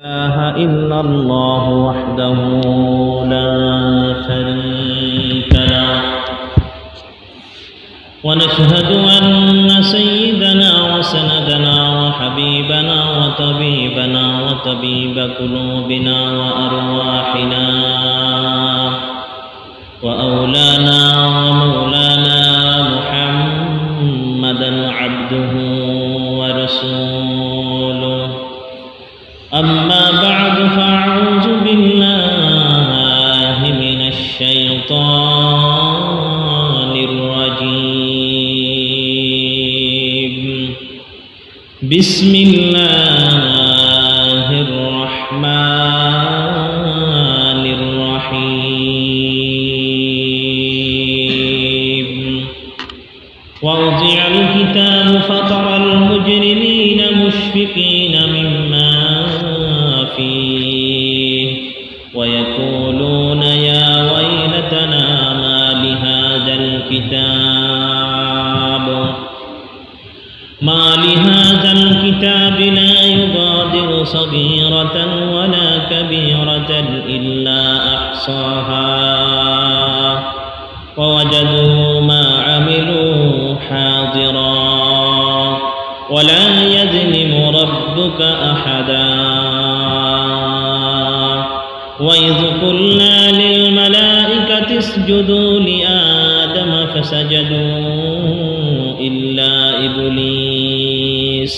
إله إلا الله وحده لا شريك له ونشهد أن سيدنا وسندنا وحبيبنا وطبيبنا وطبيب قلوبنا وأرواحنا وأولانا ومولانا محمدا عبده ورسوله أما بعد فأعوذ بالله من الشيطان الرجيم بسم الله الرحمن الرحيم ووضع الكتاب فترى المجرمين مشفقين مما فيه ويقولون يا ويلتنا ما لهذا الكتاب لا يغادر صغيرة ولا كبيرة إلا أحصاها ووجدوا ما عملوا حاضرا ولا يظلم ربك أحدا وإذ قلنا للملائكة اسجدوا لآدم فسجدوا إلا إبليس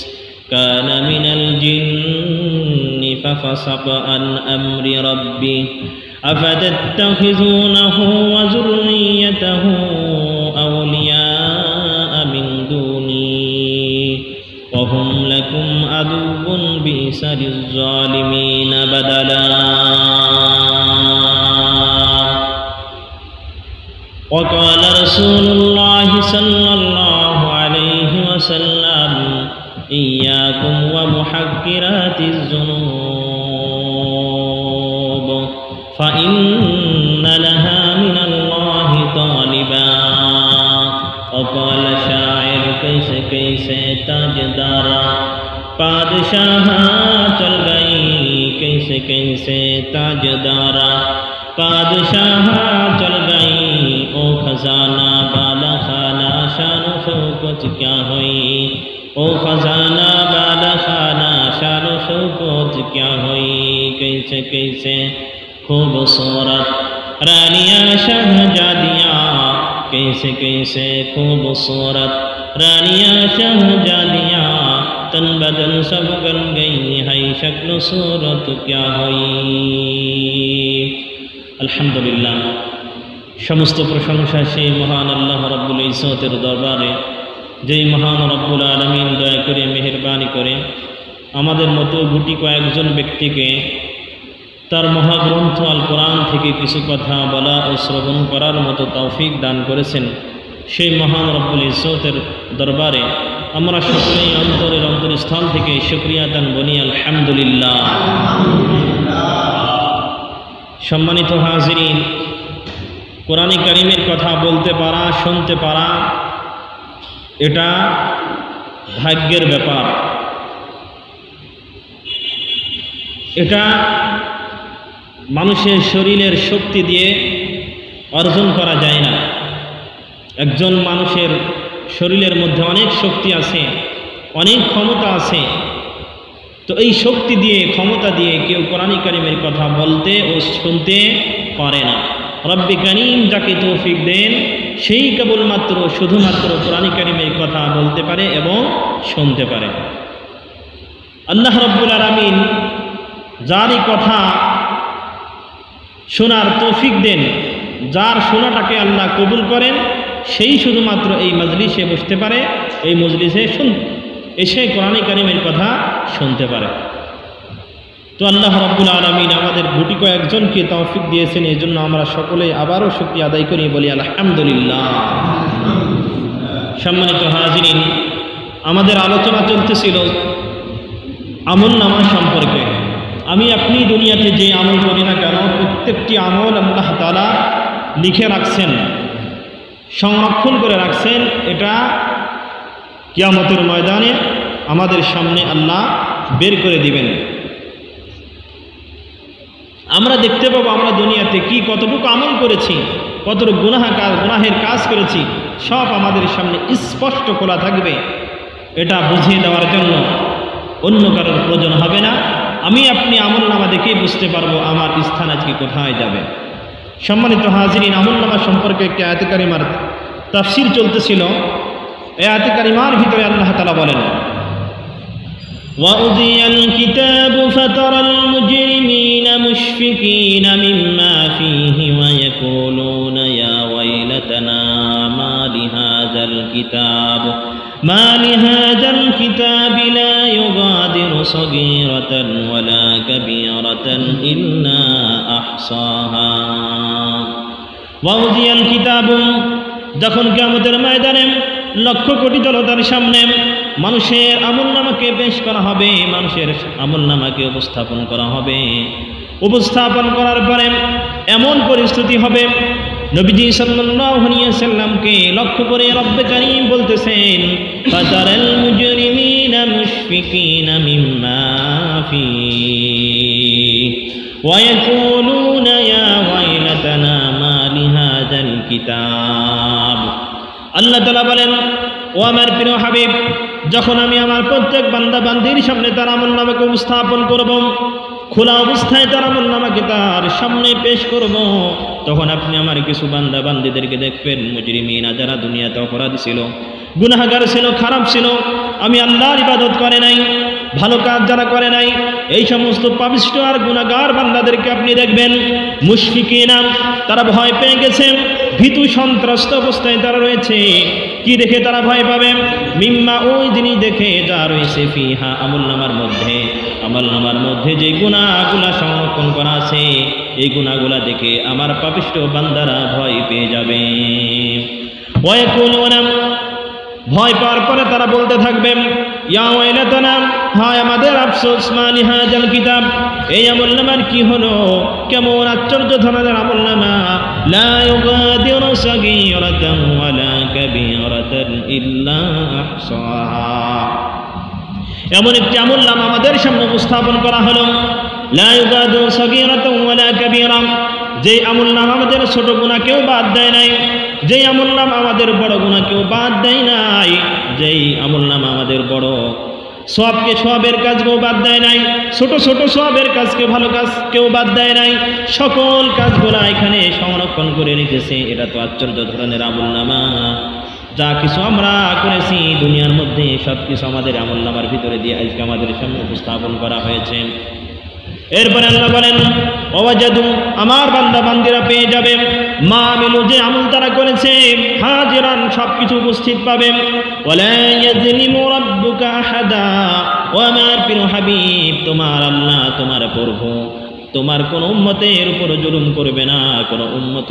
كان من الجن ففسق عن أمر ربه أفتتخذونه وذريته أولياء من دوني وهم لكم عدو بئس للظالمين بدلا وقال رسول الله صلى الله عليه وسلم إياكم ومحقرات الذنوب فإن لها من الله طالبا وقال شاعر कैसे कैसे ताजदारा पादशाह चल गई कैसे कैसे ताजदारा पादशाह चल गई ओ खजाना बाला खाना शान शौकत क्या हुई ओ खजाना बाला खाना शान शौकत क्या हुई कैसे कैसे खूबसूरत रानियां शहजादियां कैसे कैसे खूबसूरत रानियां शहजादियां तन बदन सब बन गई है शक्ल सूरत क्या हुई। अल्हम्दुलिल्लाह समस्त प्रशंसा से महान अल्लाह रब्बुल इज्जतेर दरबारे যেই মহান রব্বুল আলামিন দয়া করে মেহেরবানি করে আমাদের মতো গুটি কয়েকজন ব্যক্তিকে তার মহাগ্রন্থ আল কোরআন থেকে কিছু কথা বলা ও শ্রবণ করার মতো তৌফিক দান করেছেন সেই মহান রব্বুল ইজ্জতের দরবারে আমরা সকলেই অন্তরের অন্তরস্থল থেকে শুকরিয়া দান বলি আলহামদুলিল্লাহ। সম্মানিত হাজিরিন, কোরআনে কারীমের কথা বলতে পারা শুনতে পারা এটা ভাগ্যের ব্যাপার। এটা মানুষের শরীরের শক্তি দিয়ে অর্জন করা যায় না। একজন মানুষের শরীরের মধ্যে অনেক শক্তি আছে, অনেক ক্ষমতা আছে, তো এই শক্তি দিয়ে ক্ষমতা দিয়ে কেউ কোরআনে কারীমের কথা বলতে ও শুনতে পারে না। রব্বে কারীম যাকে তৌফিক দেন সেই কেবলমাত্র শুধুমাত্র কোরআনে কারীমের কথা বলতে পারে এবং শুনতে পারে। আল্লাহ রব্বুল আলামিন যারই কথা শোনার তৌফিক দেন, যার শোনাটাকে আল্লাহ কবুল করেন, সেই শুধুমাত্র এই মজলিসে বসতে পারে, এই মজলিসে এসে কোরআনে কারীমের কথা শুনতে পারে। তো আল্লাহ রাব্বুল আলামিন আমাদের গুটি কয়েকজনকে তৌফিক দিয়েছেন, এই জন্য আমরা সকলে আবারও শুকরিয়া আদায় করি, বলি আলহামদুলিল্লাহ। সম্মানিত হাজিরিন, আমাদের আলোচনা চলতেছিল আমল নামা সম্পর্কে। আমি আপনি দুনিয়াতে যে আমল করি না কেন, প্রত্যেকটি আমল আল্লাহ তাআলা লিখে রাখছেন, সংরক্ষণ করে রাখছেন। এটা কিয়ামতের ময়দানে আমাদের সামনে আল্লাহ বের করে দিবেন। আমরা দেখতে পাবো আমরা দুনিয়াতে কি কতটুকু আমল করেছি, কতটুকু গুনাহের কাজ করেছি, সব আমাদের সামনে স্পষ্ট খোলা থাকবে। এটা বুঝিয়ে দেওয়ার জন্য অন্য কারোর প্রয়োজন হবে না। আমি আপনি আমলনামা দেখেই বুঝতে পারবো আমার স্থান আজকে কোথায় যাবে। সম্মানিত হাজিরিন, আমলনামা সম্পর্কে একটি আয়াতে কারিমার তাফসীর চলতেছিল। এই আয়াতে কারিমার ভিতরে আল্লাহ তাআলা বলেন, وَأُوتِيَ الْكِتَابُ فَتَرَى الْمُجْرِمِينَ مُشْفِقِينَ مِمَّا فِيهِ وَيَقُولُونَ يَا وَيْلَتَنَا مَا لِهَذَا الْكِتَابِ لَا يُغَادِرُ صَغِيرَةً وَلَا كَبِيرَةً إِلَّا أَحْصَاهَا وَأُوتِيَ الْكِتَابُ যখন কিয়ামতের ময়দানে লক্ষ কোটি জনতার সামনে মানুষের আমলনামাকে পেশ করা হবে, মানুষের আমলনামাকে উপস্থাপন করা হবে। উপস্থাপন করার পরে এমন পরিস্থিতি হবে, নবীজি সাল্লাল্লাহু আলাইহি ওয়াসাল্লামকে লক্ষ্য করে রব্বে কারীম বলতেছেন, ফাতারাল মুজরিমিনা মুশফিকিনা মিম্মা ফীহি ওয়া ইয়াকুলুনা ইয়া ওয়াইলাতানা মা লিহাযাল কিতাব। আল্লাহ তাআলা বলেন, ও আমার প্রিয় হাবিব, যখন আমি আমার প্রত্যেক বান্দা বান্দির সামনে তার আমলনামাকে উপস্থাপন করব, খোলা অবস্থায় তার আমলনামাকে তার সামনে পেশ করব, তখন আপনি আমার কিছু বান্দা বান্দিদেরকে দেখবেন, মুজরিমিনা, যারা দুনিয়াতে অপরাধী ছিল, গুনাহগার ছিল, খারাপ ছিল, আমি আল্লাহর ইবাদত করে নাই, ভালো কাজ যারা করে নাই, এই সমস্ত পাপিষ্ঠ আর গুনাহগার বান্দাদেরকে আপনি দেখবেন মুশফিকিনা, তারা ভয় পেয়ে গেছে, ভীতু সন্ত্রস্ত অবস্থায় তারা রয়েছে। কি দেখে তারা ভয় পাবে? মিম্মা, ওই জিনিস দেখে যা রয়েছে, ফিহা, আমলনামার মধ্যে যে গুনাহগুলা সংরক্ষণ করা আছে, এই গুনাহগুলা দেখে আমার পাপিষ্ঠ বান্দারা ভয় পেয়ে যাবে। ওয়ায়াকুলুনা, ভয় পাওয়ার পরে তারা বলতে থাকবেন, ইয়া ওয়াইলাতানা, হায় আমাদের আফসোস, মা লিহাযাল কিতাব, এই আমলনামার কি হলো? কেমন আশ্চর্য ধরনের আমলনামা, লা ইউগাদিরু সাগীরাতান ওয়ালা কাবীরাতান ইল্লা আহসাহা। এমন একটি আমলনামা আমাদের সামনে উপস্থাপন করা হলো, লা ইউগাদিরু সাগীরাতান ওয়ালা কাবীরা, যে আমলনামা আমাদের ছোট গুনাহ কেউ বাদ দেয় নাই, যেই আমলনামা আমাদের বড় গুনাহ কেউ বাদ দেয় নাই, যেই আমলনামা আমাদের বড় সওয়াবকে, সওয়াবের কাজ কেউ বাদ দেয় নাই, ছোট ছোট সওয়াবের কাজকে, ভালো কাজ কেউ বাদ দেয় নাই, সকল কাজগুলো এখানে সংরক্ষণ করে রেখেছে। এটা তো আশ্চর্য ধরনের আমলনামা। যা কিছু আমরা করেছি দুনিয়ার মধ্যে, সব কিছু আমাদের আমলনামার ভিতরে দিয়ে আজকে আমাদের সামনে উপস্থাপন করা হয়েছে। এরপরে আল্লাহ বলেন, ওয়াজাদু, আমার বান্দা বান্দিরা পেয়ে যাবে, মা আমিলু, যে আমল তারা করেছে, হাজিরান, সবকিছু উপস্থিত পাবে। ওয়ালা ইয়াজলিমু রাব্বুকা আহাদা, ও আমার প্রিয় হাবিব, তোমার আল্লাহ, তোমার প্রভু, তোমার কোন উম্মতের উপর জুলুম করবে না, কোন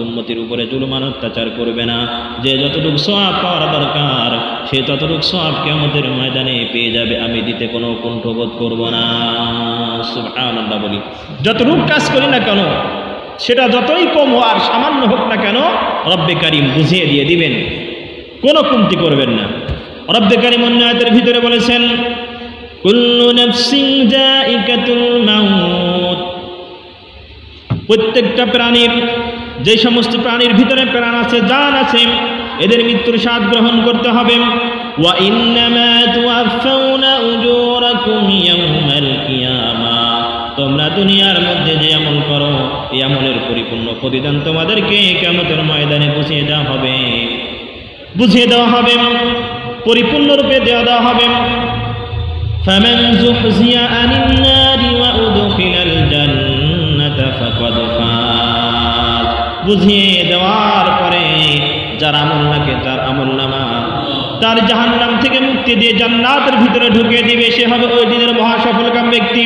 উম্মতির উপরে জুলুম অত্যাচার করবে না। যে যতটুকু সওয়াব পাওয়ার দরকার সে ততটুকু সওয়াব কিয়ামতের ময়দানে পেয়ে যাবে, আমি দিতে কোনো কুণ্ঠবোধ করব না। সুবহানাল্লাহ বলি, যতটুকু কাজ করি না কেন, সেটা যতই কম হোক আর সামান্য হোক না কেন, রব্বে কারীম বুঝিয়ে দিয়ে দিবেন, কোনো কমতি করবেন না। রব্বে কারীম অন্য আয়াতের ভিতরে বলেছেন, কুল্লু নাফসিন যায়িকাতুল মাউত, প্রত্যেকটা প্রাণীর, যে সমস্ত প্রাণীর ভিতরে প্রাণ আছে, জান আছে, এদের মৃত্যুর স্বাদ গ্রহণ করতে হবে। ওয়া ইন্নামা তুওয়াফাউনা উজুরাকুম ইয়াওমাল কিয়ামা, তোমরা দুনিয়ার মধ্যে যে আমল করো, এই আমলের পরিপূর্ণ প্রতিদান তোমাদেরকে কিয়ামতের ময়দানে বুঝিয়ে দেওয়া হবে, পরিপূর্ণরূপে দেওয়া হবে। ফামান যুহজিয়া আনিন নারি ওয়া উদখিলাল জান্নাতা ফাকাদ ফাজ, বুঝিয়ে দেওয়ার পরে যার আমলনামা তার জাহান্নাম থেকে মুক্তি দিয়ে জান্নাতের ভিতরে ঢুকিয়ে দিবে, সে হবে ওই দিনের মহাসফলকাম ব্যক্তি।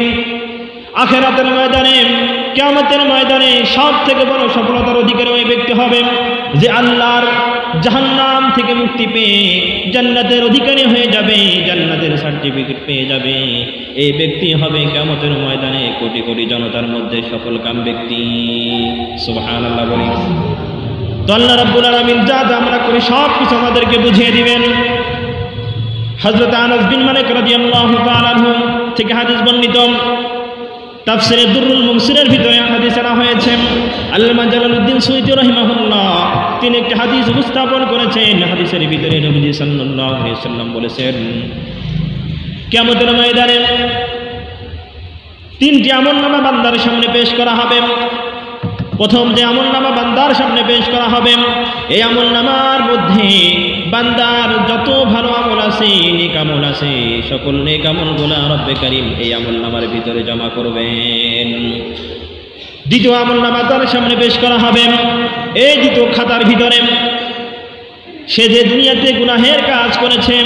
আখিরাতের ময়দানে, কিয়ামতের ময়দানে সব থেকে বড় সফলতার অধিকারী ওই ব্যক্তি হবে যে আল্লাহর জাহান্নাম থেকে মুক্তি পেয়ে জান্নাতের অধিকারী হয়ে যাবে, জান্নাতের সার্টিফিকেট পেয়ে যাবে। এই ব্যক্তি হবে কিয়ামতের ময়দানে কোটি কোটি জনতার মধ্যে সফলকাম ব্যক্তি। সুবহানাল্লাহ বলি। তো আল্লাহ রাব্বুল আলামিন যা আমরা করি সব কিছু আমাদেরকে বুঝিয়ে দিবেন। হযরত আনাস বিন মালিক রাদিয়াল্লাহু তাআলা আনহু থেকে হাদিস বর্ণিত, তাফসিরে দুররুল মুনসিরের ভিতরে হাদিস আনা হয়েছে। আল্লামা জালালউদ্দিন সুয়ুতী রাহিমাহুল্লাহ তিনি একটি হাদিস উপস্থাপন করেছেন। হাদিসের ভিতরে নবীজি সাল্লাল্লাহু আলাইহি ওয়াসাল্লাম বলেছেন, কিয়ামতের ময়দানে তিনটি আমলনামা বান্দার সামনে পেশ করা হবে। প্রথম যে আমলনামা বান্দার সামনে পেশ করা হবে, এই আমলনামার মধ্যে বান্দার যত ভালো আমল আছে, নেক আমল আছে, সকল নেক আমলগুলো রব্বে কারীম এই আমলনামার ভিতরে জমা করবেন। দ্বিতীয় আমলনামা তার সামনে পেশ করা হবে। এই দ্বিতীয় খাতার ভিতরে সে যে দুনিয়াতে গুনাহের কাজ করেছে,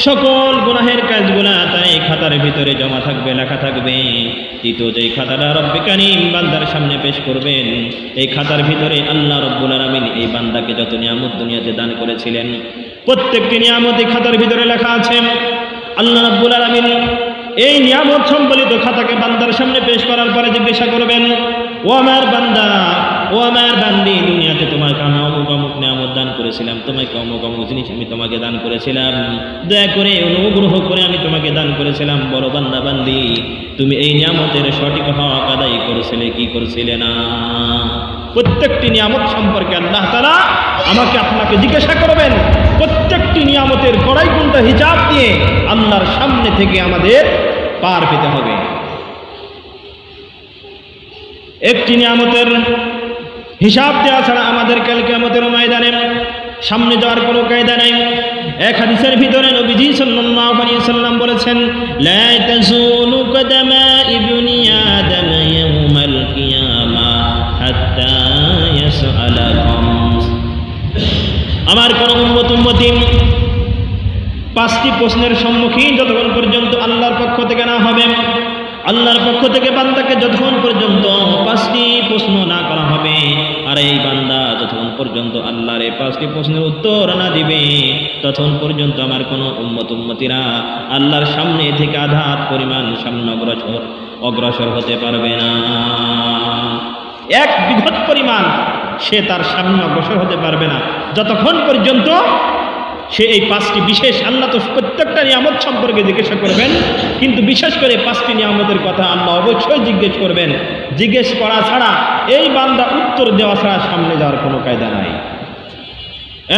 সকল গুনাহের কাজগুলা তার এই খাতার ভিতরে জমা থাকবে, লেখা থাকবে। তৃতীয় যে খাতাটা রব্বে কারীম বান্দার সামনে পেশ করবেন, এই খাতার ভিতরে আল্লাহ রব্বুল আলামিন এই বান্দাকে যত নিয়ামত দুনিয়াতে দান করেছিলেন, প্রত্যেকটি নিয়ামত এই খাতার ভিতরে লেখা আছে। আল্লাহ রব্বুল আলামিন এই নিয়ামত সম্বলিত খাতাকে বান্দার সামনে পেশ করার পরে জিজ্ঞাসা করবেন, ও আমার বান্দা, ও আমার বান্দি, দুনিয়াতে তোমাকে আমি অমুক অমুক নিয়ামত দান করেছিলাম, তোমাকে অমুক অমুক জিনিস আমি তোমাকে দান করেছিলাম, দয়া করে অনুগ্রহ করে আমি তোমাকে দান করেছিলাম, বলো বান্দা বান্দি তুমি এই নিয়ামতের সঠিক হক আদায় করেছিলে কি করেছিলে না? প্রত্যেকটি নিয়ামত সম্পর্কে আল্লাহ তাআলা আমাকে আপনাকে জিজ্ঞাসা করবেন। প্রত্যেকটি নিয়ামতের কড়াই কোনটা হিসাব দিয়ে আল্লাহর সামনে থেকে আমাদের পার পেতে হবে। একটি নিয়ামতের হিসাব দেওয়া ছাড়া আমাদের কাল কিয়ামতের ময়দানে সামনে যাওয়ার কোনো কায়দা নাই। এক হাদিসের ভিতরে নবীজি সাল্লাল্লাহু আলাইহি ওয়াসাল্লাম বলেছেন, লা তাযুলু কদামা ইবনি আদম ইয়াউমাল কিয়ামা হাত্তা ইয়াসআলা খামস। আমার কোন উম্মতি পাঁচটি প্রশ্নের সম্মুখীন যতক্ষণ পর্যন্ত আল্লাহর পক্ষ থেকে না হবে, আল্লাহর পক্ষ থেকে বান্দাকে যতক্ষণ পর্যন্ত পাঁচটি প্রশ্ন না করা হবে, আর এই বান্দা যতক্ষণ পর্যন্ত আল্লাহর এই পাঁচটি প্রশ্নের উত্তর না দিবে, ততক্ষণ পর্যন্ত আমার কোনো উম্মতিরা আল্লাহর সামনে থেকে আধার পরিমাণ সামনে অগ্রসর হতে পারবে না। এক বিঘত পরিমাণ সে তার সামনে অগ্রসর হতে পারবে না যতক্ষণ পর্যন্ত সে এই পাঁচটি বিশেষ, আল্লাহ তো প্রত্যেকটা নিয়ামত সম্পর্কে জিজ্ঞাসা করবেন, কিন্তু বিশেষ করে পাঁচটি নিয়ামতের কথা আল্লাহ অবশ্যই জিজ্ঞেস করবেন। জিজ্ঞেস করা ছাড়া, এই বান্দা উত্তর দেওয়া ছাড়া সামনে যাওয়ার কোনো কায়দা নাই।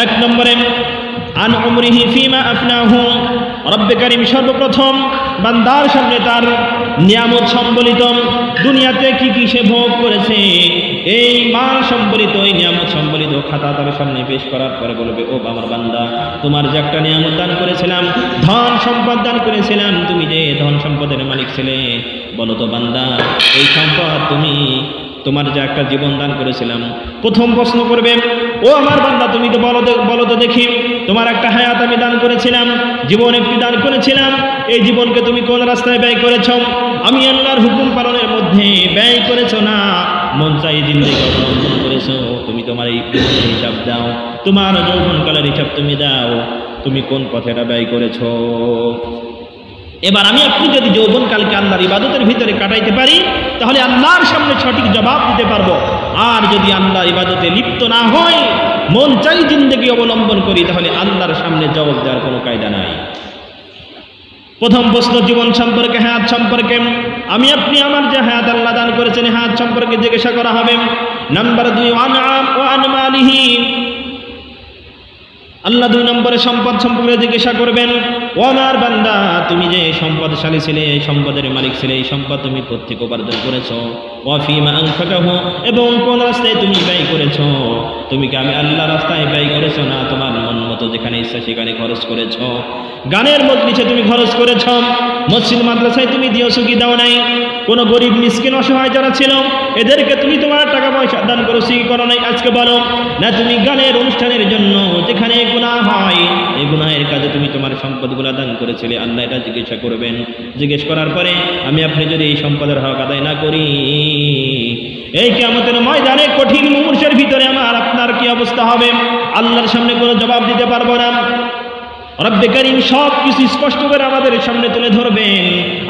এক নম্বরে আন উমরিহি ফিমা আফনাহু, রব্বে কারীম সর্বপ্রথম বান্দার সামনে তার নিয়ামত সম্বলিত দুনিয়াতে কি কি সে ভোগ করেছে এই মাল সম্বলিত, এই নিয়ামত সম্বলিত খাতা তার সামনে পেশ করার পরে বলবে, ও আমার বান্দা, তোমার যে একটা নিয়ামত দান করেছিলাম, ধন সম্পদ দান করেছিলাম, তুমি যে ধন সম্পদের মালিক ছিলে, বলো তো বান্দা এই সম্পদ তুমি, তোমার যে একটা জীবন দান করেছিলাম। প্রথম প্রশ্ন করবে, ও আমার বান্দা তুমি তো বলো তো দেখি, তোমার একটা হায়াত আমি দান করেছিলাম, জীবন একটি দান করেছিলাম, এই জীবনকে তুমি কোন রাস্তায় ব্যয় করেছ? আমি আল্লাহর হুকুম পালনের মধ্যে ব্যয় করেছো না মন চাই জিন্দেগি অবলম্বন করেছো? তুমি তোমার এই হিসাব দাও, তোমার যৌবনকালের হিসাব তুমি দাও, তুমি কোন পথে এটা ব্যয় করেছো? এবার আমি আপনি যদি যৌবনকালকে আল্লাহর ইবাদতের ভিতরে কাটাইতে পারি, তাহলে আল্লাহর সামনে সঠিক জবাব দিতে পারবো। আর যদি আল্লাহর ইবাদতে লিপ্ত না হয়, মন চাই জিন্দেগি অবলম্বন করি, তাহলে আল্লাহর সামনে জবাব দেওয়ার কোনো কায়দা নাই। প্রথম প্রশ্ন জীবন সম্পর্কে, হায়াত সম্পর্কে। আমি আপনি আমার যে হায়াত আল্লাহ দান করেছেন, হায়াত সম্পর্কে জিজ্ঞাসা করা হবে। নাম্বার 2 আনআম ওয়া আনমালিহি, আল্লাহ 2 নম্বরে সম্পদ সম্পর্কে জিজ্ঞাসা করবেন, ও আমার বান্দা তুমি যে সম্পদশালী ছিলে, এই সম্পদের মালিক ছিলে, এই সম্পদ তুমি কোত্থেকে উপার্জন করেছো? ওয়া ফিমা আনফাকাহু, এবং কোন রাস্তায় তুমি ব্যয় করেছো? তুমি কি আমি আল্লাহ রাস্তায় ব্যয় করেছো, না তোমার মন মতো যেখানে ইচ্ছা সেখানে খরচ করেছো? গানের মজলিসে তুমি খরচ করেছো, মসজিদ মাদ্রাসায় তুমি দিয়েছো কি দাও নাই? কোন গরিব মিসকিন অসহায় যারা ছিল এদেরকে তুমি তোমার টাকা পয়সা দান করেছো কি করো নাই? আজকে বলো না। তুমি গানের অনুষ্ঠানের জন্য যেখানে গুনাহ হয়, এই গুনাহের কাজে তুমি তোমার সম্পদগুলো দান করেছিলে, আল্লাহ এটা জিজ্ঞাসা করবেন। জিজ্ঞেস করার পরে আমি আপনি যদি এই সম্পদের হক আদায় না করি, এই কিয়ামতের ময়দানে কঠিন মুহূর্তের ভিতরে আমার আপনার কি অবস্থা হবে? আল্লাহর সামনে কোনো জবাব দিতে পারবো না। রব্বে কারীম সব কিছু স্পষ্ট করে আমাদের সামনে তুলে ধরবেন।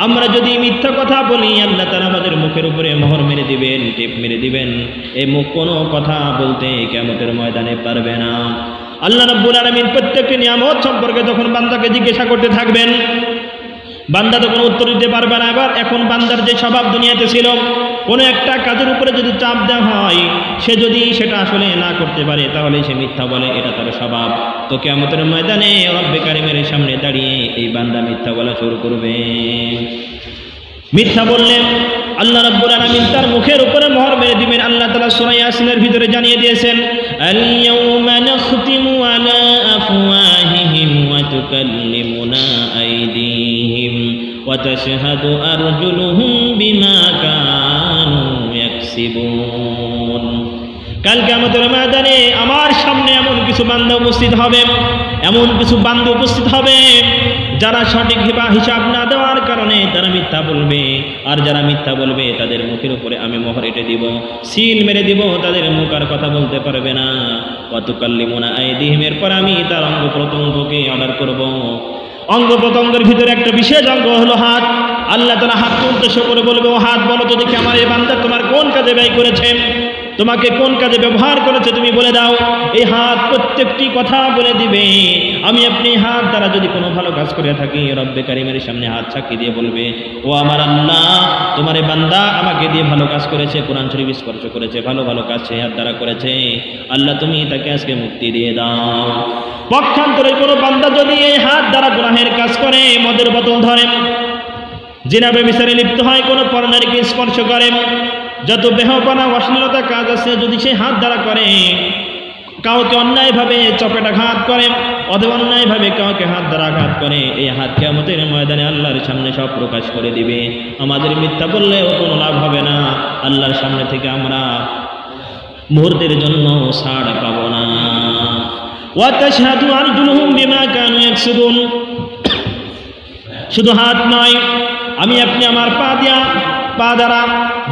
আমরা যদি মিথ্যা কথা বলি, আল্লাহ তাআলা আমাদের মুখের উপরে মোহর মেরে দিবেন, টেপ মেরে দিবেন। এই মুখ কোনো কথা বলতে কিয়ামতের ময়দানে পারবে না। আল্লাহ রাব্বুল আলামিন প্রত্যেকটি নিয়ামত সম্পর্কে যখন বান্দাকে জিজ্ঞাসা করতে থাকবেন, বান্দা তো কোনো উত্তর দিতে পারবে না। এবার এখন বান্দার যে স্বভাব দুনিয়াতে ছিল, কোনো একটা কাজের উপরে যদি চাপ দেওয়া হয়, সে যদি সেটা আসলে না করতে পারে তাহলে সে মিথ্যা বলে, এটা তার স্বভাব। তো কিয়ামতের ময়দানে রব্বে কারিমের সামনে দাঁড়িয়ে এই বান্দা মিথ্যা বলা শুরু করবে। মিথ্যা বললে আল্লাহ রাব্বুল আলামিন তার মুখের উপরে মোহর মেরে দিবেন। আল্লাহ তাআলা সূরা ইয়াসিনের ভিতরে জানিয়ে দিয়েছেন, আল ইয়াউমা নাখতিমু আলা আফওয়াহিহিম ওয়া তুকাল্লিমুনা আইদিহিম ওয়া তাশহাদু আরজুলুহুম বিমা কানু ইয়াকসিবুন। কাল কিয়ামতের ময়দানে আমার সামনে এমন কিছু বান্দা উপস্থিত হবে, এমন কিছু বান্দা উপস্থিত হবে যারা সঠিক হিসাব না দেওয়ার কারণে তারা মিথ্যা বলবে। আর যারা মিথ্যা বলবে তাদের মুখের উপরে আমি মোহর এঁটে দিব, সিল মেরে দিব, তাদের মুখ আর কথা বলতে পারবে না। ওয়া তুকাল্লিমুনা আইদিহিম, এরপর আমি তার অঙ্গ প্রত্যঙ্গকে অর্ডার করব। অঙ্গ প্রত্যঙ্গের ভিতরে একটা বিশেষ অঙ্গ হলো হাত। আল্লাহ তাআলা হাতকে উদ্দেশ্য করে বলবে, ও হাত বলো তো দেখি আমার এই বান্দা তোমার কোন কাজে ব্যয় করেছে, তোমাকে কোন কাজে ব্যবহার করেছে তুমি বলে দাও। এই হাত প্রত্যেকটি কথা বলে দিবে। আমি আপনি হাত দ্বারা যদি কোনো ভালো কাজ করে থাকি, রব্বে কারিমের সামনে হাত সাক্ষী দিয়ে বলবে, ও আমার আল্লাহ, তোমার এই বান্দা আমাকে দিয়ে ভালো কাজ করেছে, কোরআন শরীফ স্পর্শ করেছে, ভালো ভালো কাজ সে হাত দ্বারা করেছে, আল্লাহ তুমি তাকে আজকে মুক্তি দিয়ে দাও। পক্ষান্তরে কোনো বান্দা যদি এই হাত দ্বারা গুনাহের কাজ করে, মদের বোতল ধরে, জিনা ব্যভিচারে লিপ্ত হয়, কোনো পরনারীকে স্পর্শ করে, যত বেহাপনা অশ্লীলতা কাজ আছে যদি সে হাত দ্বারা করে, কাউকে অন্যায়ভাবে চপেটাঘাত করে অথবা অন্যায়ভাবে কাউকে হাত দ্বারা আঘাত করে, এই হাত কিয়ামতের ময়দানে আল্লাহর সামনে সব প্রকাশ করে দিবে। আমাদের মিথ্যা বললেও কোনো লাভ হবে না, আল্লাহর সামনে থেকে আমরা মুহূর্তের জন্য ছাড় পাব না। ওয়া তাশহাদু আরজুলুহুম বিমা কানু ইয়াকসিবুন। শুধু হাত নয়, আমি আপনি আমার পা দ্বারা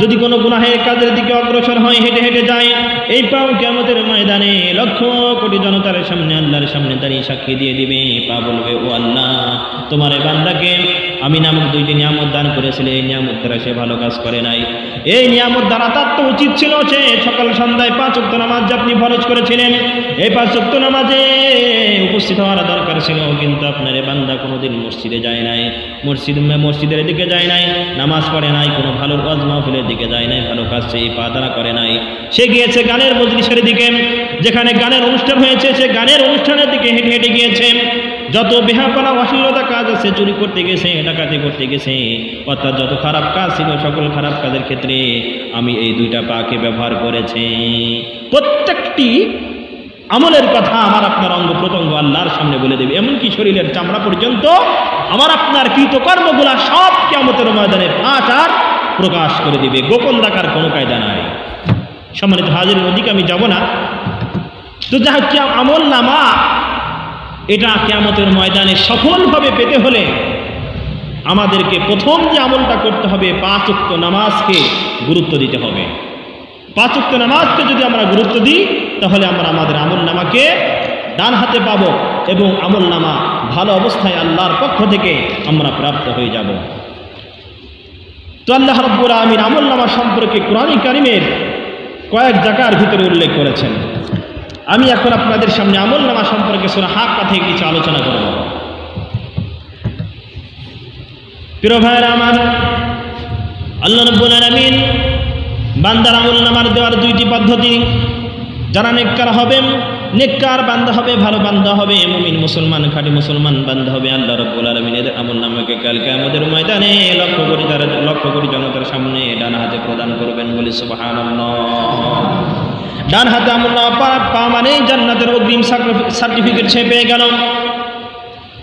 যদি কোনো গুনাহের কাজের দিকে অগ্রসর হয়, হেঁটে হেঁটে যায়, এই পাও কিয়ামতের ময়দানে লক্ষ কোটি জনতার সামনে আল্লাহর সামনে দাঁড়িয়ে সাক্ষী দিয়ে দিবে। পা বলবে, ও আল্লাহ, তোমার এই বান্দাকে আমি নামক দুইটি নিয়ামত দান করেছিলে, এই নিয়ামত দ্বারা সে ভালো কাজ করে নাই। এই নিয়ামত দ্বারা তার তো উচিত ছিল সে সকাল সন্ধ্যায় 5 ওয়াক্ত নামাজ আপনি ফরজ করেছিলেন, এই 5 ওয়াক্ত নামাজে উপস্থিত হওয়ার দরকার ছিল, কিন্তু আপনার এই বান্দা কোনোদিন মসজিদে যায় নাই, মসজিদের দিকে যায় নাই, নামাজ পড়ে নাই, কোনো ভালো ওয়াজ মাহফিলের দিকে যায় নাই, ভালো কাজ সেই পা দ্বারা করে নাই। সে গিয়েছে গানের মজলিসের দিকে, যেখানে গানের অনুষ্ঠান হয়েছে সে গানের অনুষ্ঠানের দিকে হেঁটে হেঁটে গিয়েছে, যত বেহাপনা অশ্লীলতা কাজ আছে, চুরি করতে গেছে, ডাকাতি করতে গেছে, অর্থাৎ যত খারাপ কাজ ছিল সকল খারাপ কাজের ক্ষেত্রে আমি এই দুইটা পাকে ব্যবহার করেছি। প্রত্যেকটি আমলের কথা আমার আপনার অঙ্গ প্রত্যঙ্গ আল্লাহর সামনে বলে দেবে, এমনকি শরীরের চামড়া পর্যন্ত আমার আপনার কৃতকর্মগুলা সব কিয়ামতের ময়দানে ফাঁস প্রকাশ করে দিবে, গোপন রাখার কোনো কায়দা নাই। সম্মানিত হাজিরের ওদিকে আমি যাব না। তো যা হোক, আমল নামা এটা কিয়ামতের ময়দানে সফলভাবে পেতে হলে আমাদেরকে প্রথম যে আমলটা করতে হবে, 5 ওয়াক্ত নামাজকে গুরুত্ব দিতে হবে। 5 ওয়াক্ত নামাজকে যদি আমরা গুরুত্ব দিই তাহলে আমরা আমাদের আমল নামাকে ডান হাতে পাবো এবং আমল নামা ভালো অবস্থায় আল্লাহর পক্ষ থেকে আমরা প্রাপ্ত হয়ে যাব। তো আল্লাহ রাব্বুল আলামিন আমল নামা সম্পর্কে কোরআন কারীমের কয়েক জায়গার ভিতরে উল্লেখ করেছেন। আমি এখন আপনাদের সামনে আমল নামা সম্পর্কে সূরা হাক্কা থেকে কিছু আলোচনা করব। প্রিয় ভাইরা আমার, আল্লাহ রাব্বুল আলামিন বান্দার আমল নামার দেওয়ার 2টি পদ্ধতি। যারা নেককার হবে, নেককার বান্দা হবে, ভালো বান্দা হবে, মুমিন মুসলমান খাঁটি মুসলমান বান্দা হবে, আল্লাহ রাব্বুল আলামিন এদের আমল নামাকে কাল কিয়ামতের ময়দানে লক্ষ কোটি জনতার সামনে ডান হাতে প্রদান করবেন, বলি সুবহানাল্লাহ। ডান হাতে আমল নামা পাওয়া মানে জান্নাতের অগ্রিম সার্টিফিকেট সে পেয়ে গেল।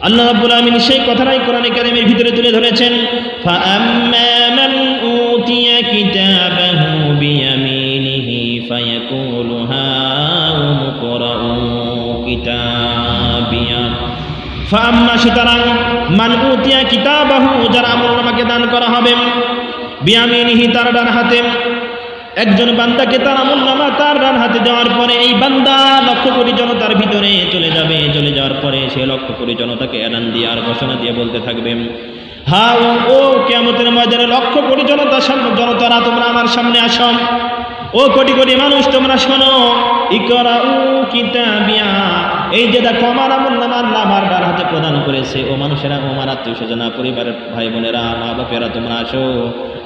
আল্লাহ রাব্বুল আলামিন সেই কথাটাই কোরআনে কারীমের ভিতরে তুলে ধরেছেন, ফাআম্মা মান উতিয়া কিতাবাহু বিয়ামিনিহি ফায়াকুলু হাউম ইকরাউ কিতাবিয়া। ফাআম্মা, সুতরাং, মান উতিয়া কিতাবাহু, যারা আমলনামাকে দান করা হবে, বিয়ামিনিহি, তার ডান হাতে। একজন বান্দাকে তার আমলনামা তার ডান হাতে দেওয়ার পরে এই বান্দা লক্ষ কোটি জনতার ভিতরে চলে যাবে। চলে যাওয়ার পরে সে লক্ষ কোটি জনতাকে এলান দিয়ে আর ঘোষণা দিয়ে বলতে থাকবে, হ্যাঁ ও কিয়ামতের ময়দানে লক্ষ কোটি জনতারা তোমরা আমার সামনে আসো। ও কোটি কোটি মানুষ তোমরা শোনো, ইকরাউ কিতাবিয়া, এই যে দেখো আমার আমলনামা আল্লাহ আমার ডান হাতে প্রদান করেছে। ও মানুষেরা, ও আমার আত্মীয় স্বজনা, পরিবারের ভাই বোনেরা, মা বাপেরা, তোমরা আসো।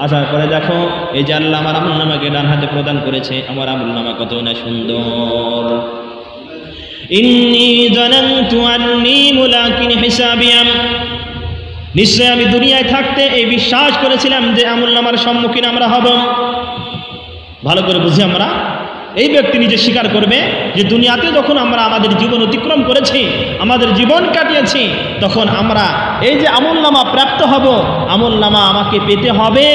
আসার পরে দেখো এই যে আল্লাহ আমার আমলনামাকে ডান হাতে প্রদান করেছে, আমার আমলনামা কত না সুন্দর। ইন্নী জানানতু আন্নী মুলাকিন হিসাবিয়া, নিশ্চয় আমি দুনিয়ায় থাকতে এই বিশ্বাস করেছিলাম যে আমলনামার সম্মুখীন আমরা হব। ভালো করে বুঝি আমরা, এই ব্যক্তি নিজে স্বীকার করবে যে দুনিয়াতে যখন আমরা আমাদের জীবন অতিক্রম করেছি, আমাদের জীবন কাটিয়েছি, তখন আমরা এই যে আমলনামা প্রাপ্ত হব, আমলনামা আমাকে পেতে হবে,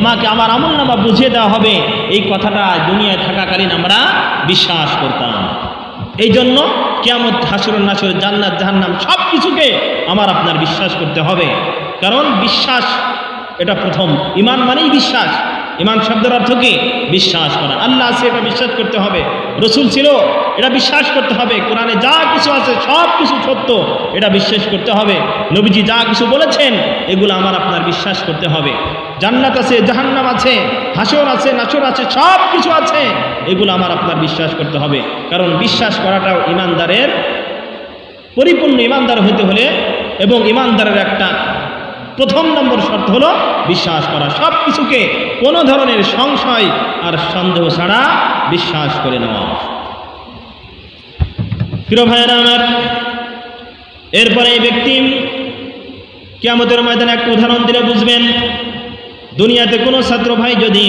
আমাকে আমার আমলনামা বুঝিয়ে দেওয়া হবে, এই কথাটা দুনিয়ায় থাকাকালীন আমরা বিশ্বাস করতাম। এই জন্য কিয়ামত, হাসর নাসর, জান্নাত জাহান্নাম সব কিছুকে আমার আপনার বিশ্বাস করতে হবে। কারণ বিশ্বাস এটা প্রথম, ঈমান মানেই বিশ্বাস। ঈমান শব্দের অর্থ কি? বিশ্বাস করা। আল্লাহ আছে এটা বিশ্বাস করতে হবে, রসুল ছিল এটা বিশ্বাস করতে হবে, কোরআনে যা কিছু আছে সব কিছু সত্য এটা বিশ্বাস করতে হবে, নবীজি যা কিছু বলেছেন এগুলো আমার আপনার বিশ্বাস করতে হবে। জান্নাত আছে, জাহান্নাম আছে, হাসর আছে, নাসর আছে, সব কিছু আছে, এগুলো আমার আপনার বিশ্বাস করতে হবে। কারণ বিশ্বাস করাটাও ঈমানদারের, পরিপূর্ণ ঈমানদার হতে হলে এবং ঈমানদারের একটা প্রথম নম্বর শর্ত হলো বিশ্বাস করা। সব কিছুকে কোনো ধরনের সংশয় আর সন্দেহ ছাড়া বিশ্বাস করে নেওয়া। প্রিয় ভাইয়েরা আমার, এরপরে এই ব্যক্তি কিয়ামতের ময়দানে একটা উদাহরণ দিলে বুঝবেন। দুনিয়াতে কোনো ছাত্র ভাই যদি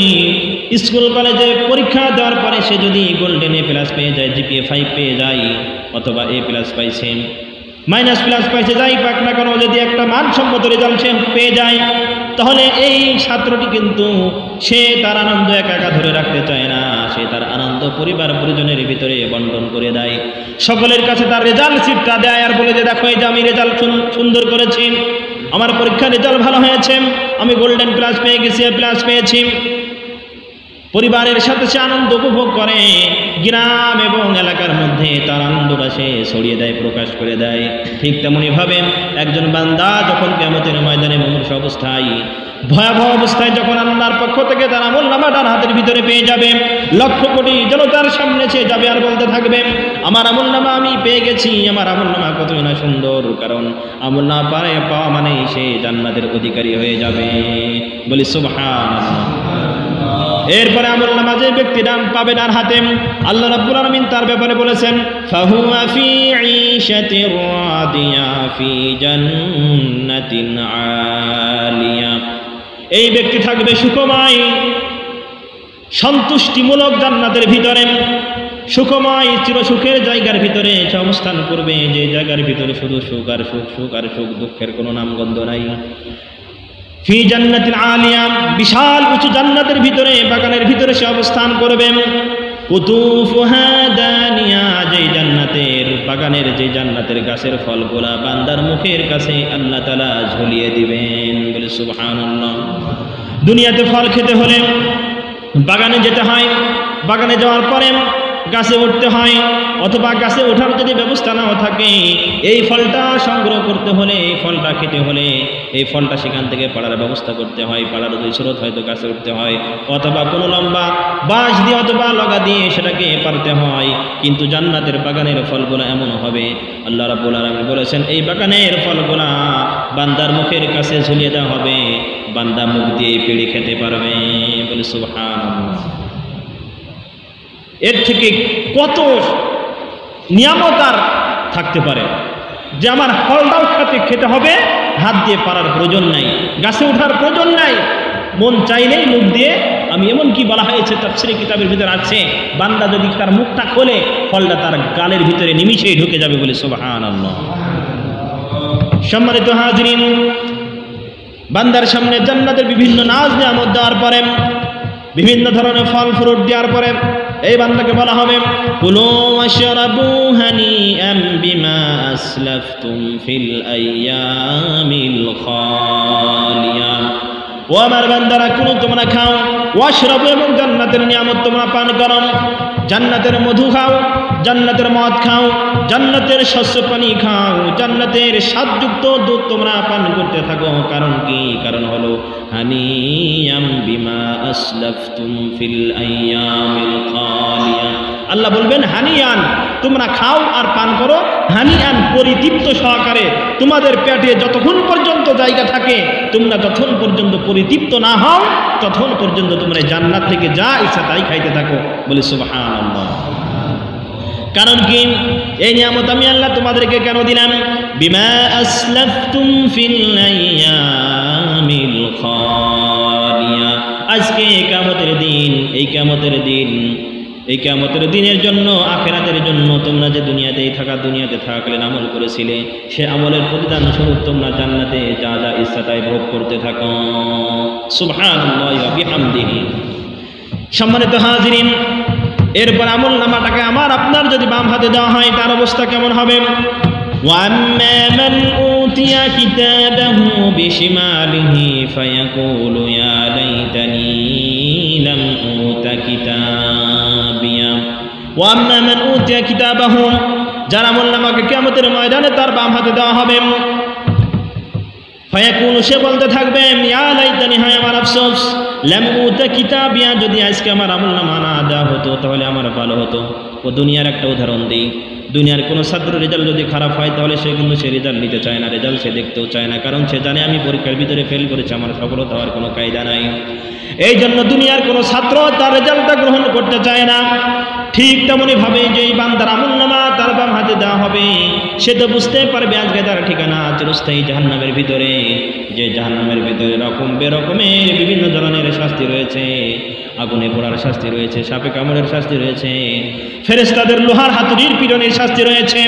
স্কুল কলেজে পরীক্ষা দেওয়ার পরে সে যদি গোল্ডেন A+ পেয়ে যায়, GPA 5 পেয়ে যায়, অথবা A+ পাইছে, -+ পাইছে, যাই পাক না কেন, যদি একটা মানসম্মত রেজাল্ট সে পেয়ে যায়, তাহলে এই ছাত্রটি কিন্তু সে তার আনন্দ একা একা ধরে রাখতে চায় না, সে তার আনন্দ পরিবার পরিজনের ভিতরে বন্টন করে দেয়, সকলের কাছে তার রেজাল্ট শিটটা দেয় আর বলে যে দেখো এই যে আমি রেজাল্ট সুন্দর করেছি, আমার পরীক্ষার রেজাল্ট ভালো হয়েছে, আমি গোল্ডেন প্লাস পেয়ে গেছি, A+ পেয়েছি। পরিবারের সাথে সে আনন্দ উপভোগ করে, গ্রাম এবং এলাকার মধ্যে তার আনন্দটা সে ছড়িয়ে দেয়, প্রকাশ করে দেয়। ঠিক তেমনিভাবে একজন বান্দা যখন কিয়ামতের ময়দানে মুমূর্ষু অবস্থায়, ভয়াবহ অবস্থায় যখন আল্লাহর পক্ষ থেকে তার আমলনামা ডান হাতের ভিতরে পেয়ে যাবে, লক্ষ কোটি জনতার সামনে সে যাবে আর বলতে থাকবে আমার আমলনামা আমি পেয়ে গেছি, আমার আমলনামা কতই না সুন্দর। কারণ আমলনামা পাওয়া মানেই সে জান্নাতের অধিকারী হয়ে যাবে। বলি সুবহানাল্লাহ। এরপরে আমলনামা যে ব্যক্তি ডান পাবে ডান হাতে, আল্লাহ রাব্বুল আলামিন তার ব্যাপারে বলেছেন ফাহুয়া ফি ঈশাতির রাদিয়া ফি জান্নাতিন আলিয়া, এই ব্যক্তি থাকবে সুখময় সন্তুষ্টিমূলক জান্নাতের ভিতরে, সুখময় চিরসুখের জায়গার ভিতরে সে অবস্থান করবে, যে জায়গার ভিতরে শুধু সুখ আর সুখ, সুখ আর সুখ, দুঃখের কোনো নামগন্ধ নাই। ফি জান্নাতিন আলিয়া, বিশাল উঁচু জান্নাতের ভিতরে, বাগানের ভিতরে সে অবস্থান করবে। কুতুফুহা দানিয়া, যেই জান্নাতের বাগানের, যে জান্নাতের গাছের ফলগুলা বান্দার মুখের কাছে আল্লাহ তাআলা ঝুলিয়ে দিবেন। বলে সুবহানাল্লাহ। দুনিয়াতে ফল খেতে হলে বাগানে যেতে হয়, বাগানে যাওয়ার পরে গাছে উঠতে হয়, অথবা গাছে ওঠার যদি ব্যবস্থা নাও থাকে, এই ফলটা সংগ্রহ করতে হলে, এই ফলটা খেতে হলে এই ফলটা সেখান থেকে পাড়ার ব্যবস্থা করতে হয়, পাড়ার দুই স্রোত হয়তো গাছে উঠতে হয়, অথবা কোনো লম্বা বাঁশ দিয়ে অথবা লগা দিয়ে সেটাকে পারতে হয়। কিন্তু জান্নাতের বাগানের ফলগুলো এমন হবে, আল্লাহ রাব্বুল আলামিন বলেছেন এই বাগানের ফলগুলা বান্দার মুখের কাছে ঝুলিয়ে দেওয়া হবে, বান্দা মুখ দিয়ে পেড়ে খেতে পারবে। বলে সুবহানাল্লাহ। এর থেকে কত নিয়ামত আর থাকতে পারে যে আমার ফলটাও খেতে হবে, হাত দিয়ে পারার প্রয়োজন নাই, গাছে ওঠার প্রয়োজন নাই, মন চাইলেই মুখ দিয়ে, আমি এমন কি বলা হয়েছে তাফসীরে কিতাবের ভিতরে আছে, বান্দা যদি তার মুখটা খোলে ফলটা তার গালের ভিতরে নিমিষেই ঢুকে যাবে। বলে সুবহানাল্লাহ। সম্মানিত হাজিরিন, বান্দার সামনে জান্নাতের বিভিন্ন নাজ নিয়ামত দেওয়ার পরে, বিভিন্ন ধরনের ফল ফ্রুট দেওয়ার পরে এই বান্দাকে বলা হবে কুলু ওয়াশরাবু হানিআম বিমা আসলাফতুম ফিল আইয়ামিল খালিয়া, ও আমার বান্দারা, কুলু তোমরা খাও, ওয়াশরাবু এবং জান্নাতের নিয়ামত তোমরা পান করো, জান্নাতের মধু খাও, জান্নাতের মদ খাও, জান্নাতের শস্য পানি খাও, জান্নাতের স্বাদযুক্ত দুধ তোমরা পান করতে থাকো। কারণ কি? কারণ হলো হানিয়াম বিমা আসলাফতুম ফিল আইয়ামিল খালিয়া। আল্লাহ বলবেন হানিয়ান, তোমরা খাও আর পান করো হানিয়ান, পরিতৃপ্ত সহকারে। তোমাদের পেটে যতক্ষণ পর্যন্ত জায়গা থাকে, তোমরা যতক্ষণ পর্যন্ত পরিতৃপ্ত না হও, ততক্ষণ পর্যন্ত তোমরা জান্নাত থেকে যা ইচ্ছা তাই খাইতে থাকো। বলি সুবহানাল্লাহ। কারণ কি? এই নিয়ামত আমি আল্লাহ তোমাদেরকে কেন দিলাম? বিমা আসলাফতুম ফিল আইয়ামিল খালিয়া। আজকে কিয়ামতের দিন, এই কিয়ামতের দিনের জন্য, আখিরাতের জন্য তোমরা যে দুনিয়াতে থাকাকালীন আমল করেছিলে, সে আমলের প্রতিদান স্বরূপ তোমরা জান্নাতে যা যা ইচ্ছা তাই ভোগ করতে থাকো। সুবহানাল্লাহি ওয়া বিহামদিহি। সম্মানিত হাজিরিন, এরপর আমল নামাটাকে আমার আপনার যদি বাম হাতে দেওয়া হয়, তার অবস্থা কেমন হবে? وَأَمَّا مَنْ أُوتِيَ كِتَابَهُ بِشِمَالِهِ فَيَقُولُ يَا لَيْتَنِي لَمْ أُوتَ كِتَابِيَهْ وَأَمَّا مَنْ أُوتِيَ كِتَابَهُ, যার আমল নামাকে কিয়ামতের ময়দানে তার বাম হাতে দেওয়া হবে, ফায়াকুলু, সে বলতে থাকবে, ইয়া লাইতানি, হায় আমার আফসোস, লাম উতা কিতাবিয়া, যদি আজকে আমার আমলনামা না দেওয়া হতো তাহলে আমার ভালো হতো। ও দুনিয়ার একটা উদাহরণ দিই, দুনিয়ার কোনো ছাত্র রেজাল্ট যদি খারাপ হয় তাহলে সে কিন্তু সে রেজাল্ট নিতে চায় না, রেজাল্ট সে দেখতেও চায় না, কারণ সে জানে আমি পরীক্ষার ভিতরে ফেল করেছি, আমার সফলতা হওয়ার কোনো কায়দা নাই। এই জন্য দুনিয়ার কোনো ছাত্র তার রেজাল্টটা গ্রহণ করতে চায় না। ঠিক তেমনই ভাবে যে এই বান্দার আমলনামা তার বাম হাতে দেওয়া হবে, সে তো বুঝতে পারবে আজকে তার ঠিকানা চিরস্থায়ী জাহান্নামের ভিতরে, যে জাহান্নামের ভিতরে রকম বেরকমের বিভিন্ন ধরনের শাস্তি রয়েছে। আগুনে পোড়ার শাস্তি রয়েছে, সাপে কামড়ের শাস্তি রয়েছে, ফেরেশতাদের লোহার হাতুড়ির পীড়নের শাস্তি রয়েছে,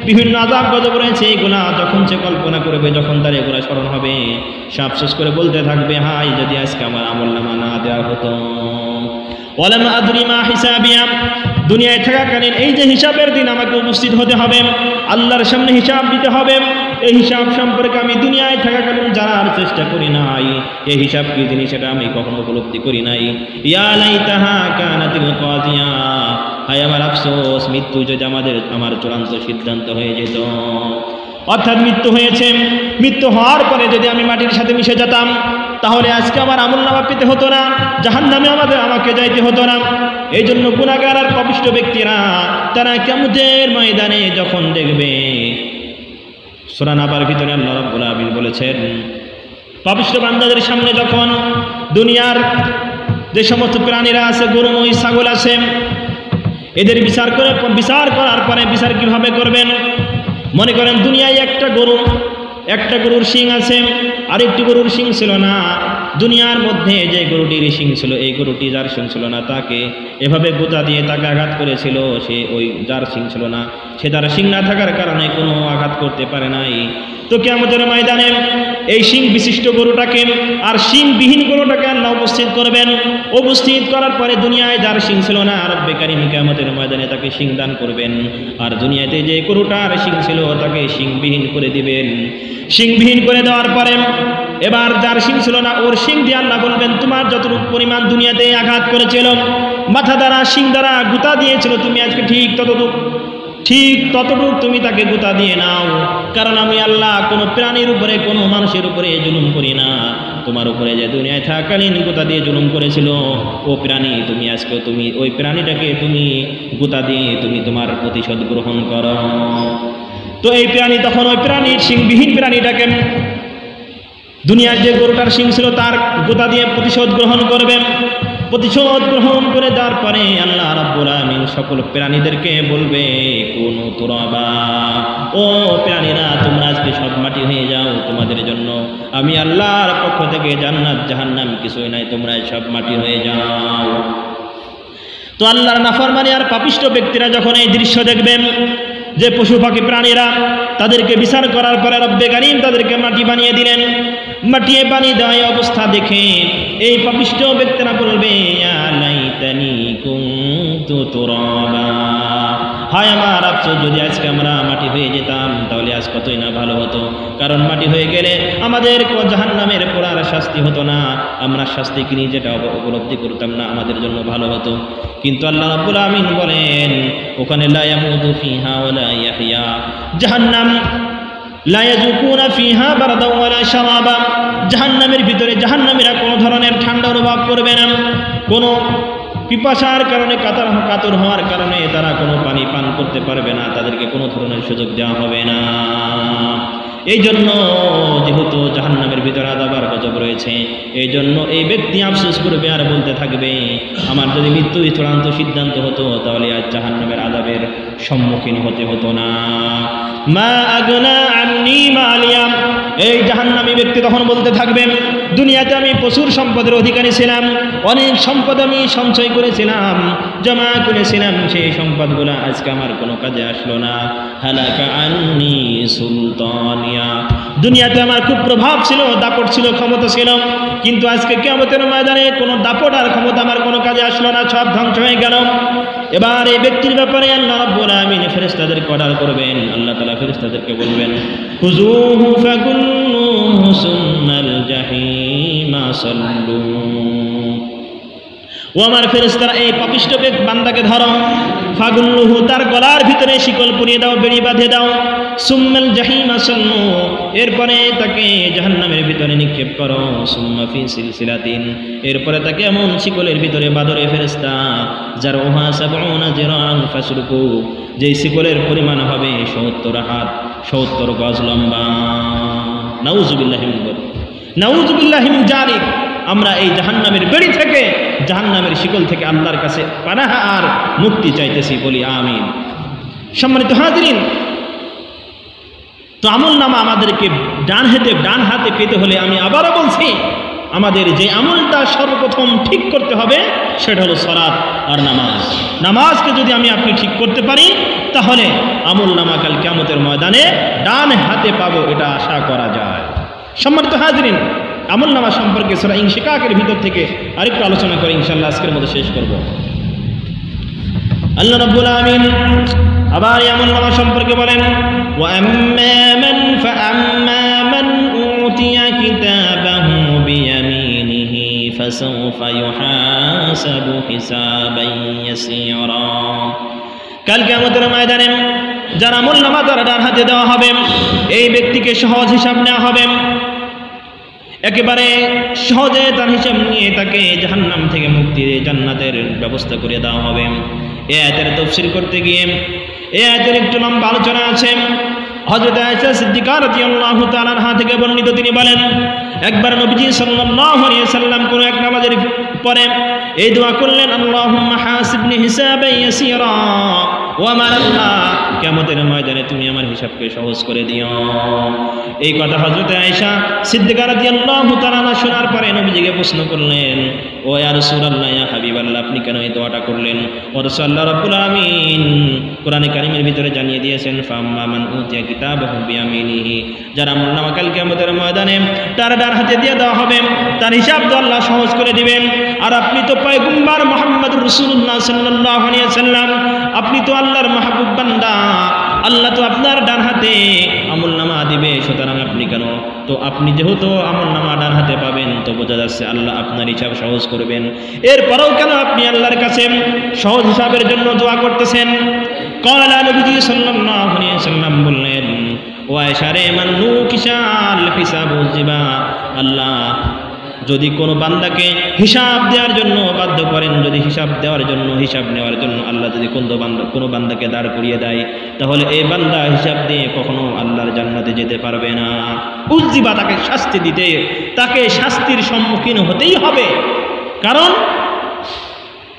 বিভিন্ন আযাব গজব রয়েছে। এগুলা যখন সে কল্পনা করবে, যখন তার এগুলা স্মরণ হবে, সে আফসোস করে বলতে থাকবে, হায় যদি আজকে আমার আমলনামা না দেওয়া হতো। ওয়ালাম আদরি মা হিসাবিয়া, দুনিয়ায় থাকাকালীন এই যে হিসাবের দিন আমাকে উপস্থিত হতে হবে, আল্লাহর সামনে হিসাব দিতে হবে, এই হিসাব সম্পর্কে আমি দুনিয়ায় থাকাকালীন জানার চেষ্টা করি নাই। এই হিসাব কি জিনিস সেটা আমি কখনো উপলব্ধি করি নাই। ইয়া লাইতাহা কানাতিল কাজিয়া, হায় আমার আফসোস, মৃত্যু যদি আমার চূড়ান্ত সিদ্ধান্ত হয়ে যেত। অর্থাৎ মৃত্যু হয়েছে, মৃত্যু হওয়ার পরে যদি আমি মাটির সাথে মিশে যেতাম, তাহলে আজকে আমার আমলনামা পেতে হতো না, জাহান্নামে আমাকে যাইতে হতো না। এই জন্য গুনাহগার আর পাপিষ্ঠ ব্যক্তিরা তারা কিয়ামতের ময়দানে যখন দেখবে, সূরা নাবার ভিতরে আল্লাহ রাব্বুল আলামিন বলেছেন, পাপিষ্ঠ বান্দাদের সামনে যখন দুনিয়ার যে সমস্ত প্রাণীরা আছে, গরু মহিষ ছাগল আছে, এদের বিচার করার পরে বিচার কিভাবে করবেন? মনে করেন দুনিয়ায় একটা গরুর শিং আছে, আরেকটি গরুর শিং ছিল না। দুনিয়ার মধ্যে যে গরুটির শিং ছিল, এই গরুটি যার শিং ছিল না, তাকে এভাবে গোতা দিয়ে তাকে আঘাত করেছিল। সে ওই যার শিং ছিল না, সে তার শিং না থাকার কারণে কোনো আঘাত করতে পারে নাই। তো কিয়ামতের ময়দানে এই শিং বিশিষ্ট গরুটাকে আর শিংবিহীন গরুটাকে আল্লাহ উপস্থিত করবেন। উপস্থিত করার পরে দুনিয়ায় যার শিং ছিল না, রব্বে কারীম কিয়ামতের ময়দানে তাকে শিং দান করবেন। আর দুনিয়াতে যে গরুটার শিং ছিল তাকে শিংবিহীন করে দিবেন। শিংবিহীন করে দেওয়ার পরে এবার যার শিং ছিল না, ওর শিং দিয়ে আল্লাহ বলবেন, তোমার যতটুকু পরিমাণ দুনিয়াতে আঘাত করেছিল, মাথা দ্বারা শিং দ্বারা গুতা দিয়েছিল, তুমি আজকে ঠিক ততটুকু তুমি তাকে গুতা দিয়ে নাও। কারণ আমি আল্লাহ কোনো প্রাণীর উপরে, কোনো মানুষের উপরে জুলুম করি না। তোমার উপরে যে দুনিয়ায় থাকাকালীন গুতা দিয়ে জুলুম করেছিল, ও প্রাণী, তুমি আজকে ওই প্রাণীটাকে তুমি গুতা দিয়ে তুমি তোমার প্রতিশোধ গ্রহণ করো। তো এই প্রাণী তখন ওই প্রাণীর শিংবিহীন প্রাণীটাকে, দুনিয়ার যে গরুটার শিং ছিল তার গোতা দিয়ে প্রতিশোধ গ্রহণ করবেন। প্রতিশোধ গ্রহণ করে দেওয়ার পরে আল্লাহ রাব্বুল আমিন সকল প্রাণীদেরকে বলবে, কুনু তুরাবা, ও প্রাণীরা তোমরা আজকে সব মাটি হয়ে যাও, তোমাদের জন্য আমি আল্লাহর পক্ষ থেকে জান্নাত জাহান্নাম কিছুই নাই, তোমরা সব মাটি হয়ে যাও। তো আল্লাহর নাফরমানি আর পাপিষ্ঠ ব্যক্তিরা যখন এই দৃশ্য দেখবেন, যে পশু পাখি প্রাণীরা, তাদেরকে বিচার করার পরে রব্বে কারীম তাদেরকে মাটি বানিয়ে দিলেন। মাটিয়ে বানিয়ে দেওয়া অবস্থা দেখে এই পাপিষ্ঠ ব্যক্তিরা বলবে, ইয়া লাইতানি কুনতু তুরাবা, হায় আমার আফসোস, যদি আজকে আমরা মাটি হয়ে যেতাম তাহলে আজ কতই না ভালো হতো। কারণ মাটি হয়ে গেলে আমাদের জাহান্নামের পোড়ার শাস্তি হতো না, আমরা শাস্তি কিনি যেটা উপলব্ধি করতাম না, আমাদের জন্য ভালো হতো। কিন্তু আল্লাহ রাব্বুল আমিন বলেন ওখানে লা ইয়ামুতু ফিহা ওয়ালা ইয়াহইয়া, জাহান্নাম লা ইয়াযুকুনা ফিহা বারদাও ওয়ালা শারাবা, জাহান্নামের ভিতরে জাহান্নামীরা কোনো ধরনের ঠান্ডা অনুভব করবে না, কোনো পিপাসার কারণে কাতর হওয়ার কারণে তারা কোনো পানি পান করতে পারবে না, তাদেরকে কোনো ধরনের সুযোগ দেওয়া হবে না। এই জন্য যেহেতু জাহান্নামের ভিতরে আযাবার গজব রয়েছে, এই জন্য এই ব্যক্তি আফসোস করবে আর বলতে থাকবে আমার যদি মৃত্যুই চূড়ান্ত সিদ্ধান্ত হতো তাহলে আজ জাহান্নামের আযাবের সম্মুখীন হতে হতো না। মা আগনা আন্নি মালিয়া, এই জাহান্নামী ব্যক্তি তখন বলতে থাকবেন দুনিয়াতে আমি প্রচুর সম্পদের অধিকারী ছিলাম, অনেক সম্পদ আমি সঞ্চয় করেছিলাম, জমা করেছিলাম, সেই সম্পদগুলো আজকে আমার কোনো কাজে আসলো না। হালাকা আন্নি সুলতানিয়া, দুনিয়াতে আমার খুব প্রভাব ছিল, দাপট ছিল, ক্ষমতা ছিল, কিন্তু আজকে কিয়ামতের ময়দানে কোনো দাপট আর ক্ষমতা আমার কোনো কাজে আসলো না, সব ধ্বংস হয়ে গেল। এবার এই ব্যক্তির ব্যাপারে আল্লাহ রাব্বুল আমিন ফেরেশতাদেরকে অর্ডার করবেন, আল্লাহ তাআলা ফেরেশতাদেরকে বলবেন খুযুহু ফাকুল্লুহু সুম্মাল জাহিমা সাল্লু, ও আমার ফেরেশতারা এই পাপিষ্ঠ বান্দাকে ধরো, ফাগুল্লুহু তার গলার ভিতরে শিকল পরিয়ে দাও, বেড়ি বাঁধে দাও, সুম্মাল জাহিমা সাল্লু এরপরে তাকে জাহান্নামের ভিতরে নিক্ষেপ করো, সুম্মা ফি সিলসিলাতিন এরপরে তাকে এমন শিকলের ভিতরে বাঁধরে ফেরেশতা যার ওহা সাবউনা জিরান ফাসলুকু, যেই শিকলের পরিমাণ হবে 70 হাত 70 গজ লম্বা। নাউযুবিল্লাহি মিন যালিক, নাউযুবিল্লাহি মিন যালিক। আমরা এই জাহান্নামের বেড়ি থেকে, জাহান্নামের শিকল থেকে আল্লাহর কাছে পানাহ আর মুক্তি চাইতেছি, বলি আমিন। সম্মানিত হাজিরিন, তো আমলনামা আমাদেরকে ডান হাতে পেতে হলে আমি আবারও বলছি আমাদের যে আমলটা সর্বপ্রথম ঠিক করতে হবে সেটা হলো সালাত আর নামাজ। নামাজকে যদি আপনি ঠিক করতে পারি তাহলে আমলনামা কাল কিয়ামতের ময়দানে ডান হাতে পাবো, এটা আশা করা যায়। সম্মানিত হাজিরিন, আমলনামা সম্পর্কে সূরা ইনশিকাকের ভিতর থেকে আরেকটু আলোচনা করে ইনশাআল্লাহ আজকের মতো শেষ করব। আল্লাহ রাব্বুল আমিন আবার আমলনামা সম্পর্কে বলেন ওয়া আম্মা মান ফাআম্মা মান উতিয়া কিতাবাহু বিয়ামিনিহি ফাসাওফা ইউহাসাবু হিসাবান ইয়াসীরা, কাল কিয়ামতের ময়দানে যার আমলনামা তার ডান হাতে দেওয়া হবে, এই ব্যক্তিকে সহজ হিসাব নেওয়া হবে, একেবারে সহজে তার হিসাব নিয়ে তাকে জাহান্নাম থেকে মুক্তির জান্নাতের ব্যবস্থা করে দেওয়া হবে। এই আয়াতের তাফসীর করতে গিয়ে এই আয়াতের একটু লম্বা আলোচনা আছে। হযরত আয়েশা সিদ্দিকা রাদিয়াল্লাহু তাআলা আনহা থেকে বর্ণিত, তিনি বলেন একবার নবীজি সাল্লাল্লাহু আলাইহি সাল্লাম কোন এক নামাজের পরে এই দোয়া করলেন আল্লাহুম্মা হাসিবনি হিসাবান ইয়াসীরা, ও আমার আল্লাহ কিয়ামতের ময়দানে তুমি আমার হিসাবকে সহজ করে দিও। এই কথা হযরত আয়েশা সিদ্দিকা রাদিয়াল্লাহু তাআলা শোনার পরে নবীজিকে প্রশ্ন করলেন ও ইয়া রাসূলুল্লাহ, ইয়া হাবিবাল্লাহ, আপনি কেন এই দোয়াটা করলেন? ও রাসূলুল্লাহ রাব্বুল আমিন কোরআনে কারীমের ভিতরে জানিয়ে দিয়েছেন ফাম্মা মান উতিয়া কিতাবাহু বিয়ামিনিহি, যার আমলনামা কাল কিয়ামতের ময়দানে তার ডান হাতে দিয়ে দেওয়া হবে, তার হিসাব তো আল্লাহ সহজ করে দিবেন। আর আপনি তো পয়গম্বর মুহাম্মদুর রাসূলুল্লাহ সাল্লাল্লাহু আলাইহি ওয়াসাল্লাম, আপনি তো আল্লাহর মাহবুব বান্দা, আল্লাহ তো আপনার ডান হাতে আমলনামা দিবে, সুতরাং আপনি কেন, তো আপনি যেহেতু আমলনামা ডান হাতে পাবেন তো বোঝা যাচ্ছে আল্লাহ আপনার হিসাব সহজ করবেন। এরপরেও কেন আপনি আল্লাহর কাছে সহজ হিসাবের জন্য দোয়া করতেছেন? ক্বালা নবীজি সাল্লাল্লাহু আলাইহি ওয়াসাল্লাম বললেন ও আয়েশা রে, মান্নু কিসাল হিসাবু জিবা, আল্লাহ যদি কোনো বান্দাকে হিসাব দেওয়ার জন্য বাধ্য করেন, যদি হিসাব দেওয়ার জন্য, হিসাব নেওয়ার জন্য আল্লাহ যদি কোনো বান্দাকে দাঁড় করিয়ে দেয়, তাহলে এই বান্দা হিসাব দিয়ে কখনো আল্লাহর জান্নাতে যেতে পারবে না। উজ্জিবা, তাকে শাস্তি দিতে, তাকে শাস্তির সম্মুখীন হতেই হবে। কারণ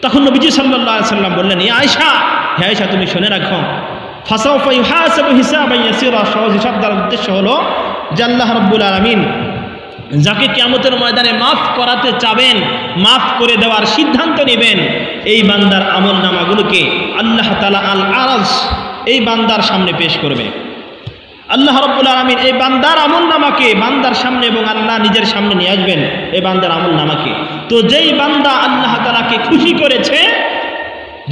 তখন নবীজি সাল্লাল্লাহু আলাইহি ওয়াসাল্লাম বললেন ইয়া আয়েশা, হে আয়েশা তুমি শুনে রাখো, ফাসাওফা ইউহাসাবু হিসাবান ইয়াসীরা, সহজ হিসাব দেওয়ার উদ্দেশ্য হলো যে আল্লাহ রাব্বুল আলামিন যাকে কিয়ামতের ময়দানে মাফ করাতে চাবেন, মাফ করে দেওয়ার সিদ্ধান্ত নেবেন, এই বান্দার আমলনামাগুলোকে আল্লাহ তাআলা আল আরশ এই বান্দার সামনে পেশ করবে। আল্লাহ রাব্বুল আলামিন এই বান্দার আমলনামাকে বান্দার সামনে এবং আল্লাহ নিজের সামনে নিয়ে আসবেন এই বান্দার আমলনামাকে। তো যেই বান্দা আল্লাহ তাআলাকে খুশি করেছে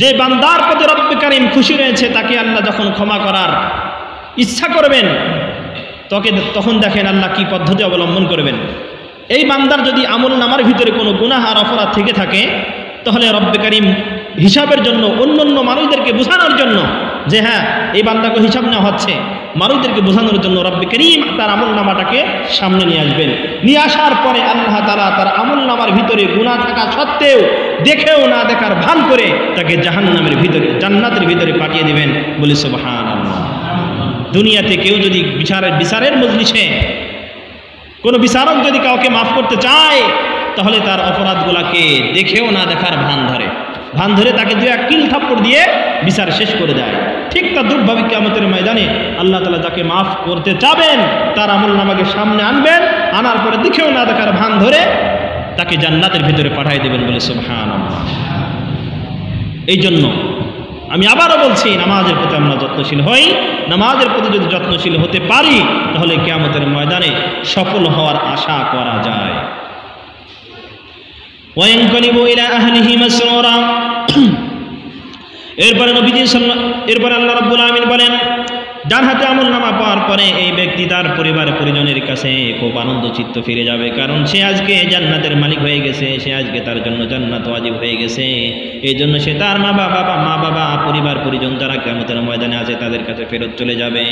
যে বান্দার প্রতি রব্বে কারীম খুশি রয়েছে তাকে আল্লাহ যখন ক্ষমা করার ইচ্ছা করবেন তখন দেখেন আল্লাহ কি পদ্ধতি অবলম্বন করবেন। এই বান্দার যদি আমল নামার ভিতরে কোনো গুনাহ আর অপরাধ থেকে থাকে তাহলে রব্বে কারীম হিসাবের জন্য অন্য মানুষদেরকে বোঝানোর জন্য যে হ্যাঁ এই বান্দাকে হিসাব নেওয়া হচ্ছে, মানুষদেরকে বোঝানোর জন্য রব্বে কারীম তার আমল নামাটাকে সামনে নিয়ে আসবেন। নিয়ে আসার পরে আল্লাহ তাআলা তার আমল নামার ভিতরে গুনাহ থাকা সত্ত্বেও দেখেও না দেখার ভান করে তাকে জাহান্নামের ভিতরে জান্নাতের ভিতরে পাঠিয়ে দিবেন। বলি সুবহানাল্লাহ। দুনিয়াতে কেউ যদি বিচারের মজলিসে কোনো বিচারক যদি কাউকে মাফ করতে চায় তাহলে তার অপরাধগুলাকে দেখেও না দেখার ভান ধরে তাকে দু এক কিল থাপ্পড় দিয়ে বিচার শেষ করে দেয়। ঠিক তার দুর্ভাবে কিয়ামতের ময়দানে আল্লাহ তাআলা যাকে মাফ করতে চাবেন তার আমল নামাকে সামনে আনবেন, আনার পরে দেখেও না দেখার ভান ধরে তাকে জান্নাতের ভিতরে পাঠিয়ে দেবেন। বলে সুবহানাল্লাহ। এই জন্য আমি আবারও বলছি, নামাজের প্রতি আমরা যত্নশীল হই। নামাজের প্রতি যদি যত্নশীল হতে পারি তাহলে কিয়ামতের ময়দানে সফল হওয়ার আশা করা যায়। ওয়ায়ানকালিবু ইলা আহলিহি মাসরুরা। এরপরে আল্লাহ রাব্বুল আলামিন বলেন, যার হাতে আমল নামা পাওয়ার পরে এই ব্যক্তি তার পরিবার পরিজনের কাছে খুব আনন্দ চিত্ত ফিরে যাবে, কারণ সে আজকে জান্নাতের মালিক হয়ে গেছে, সে আজকে তার জন্য জান্নাত ওয়াজিব হয়ে গেছে। এই জন্য সে তার মা বাবা পরিবার পরিজন যারা কিয়ামতের ময়দানে আছে তাদের কাছে ফেরত চলে যাবে।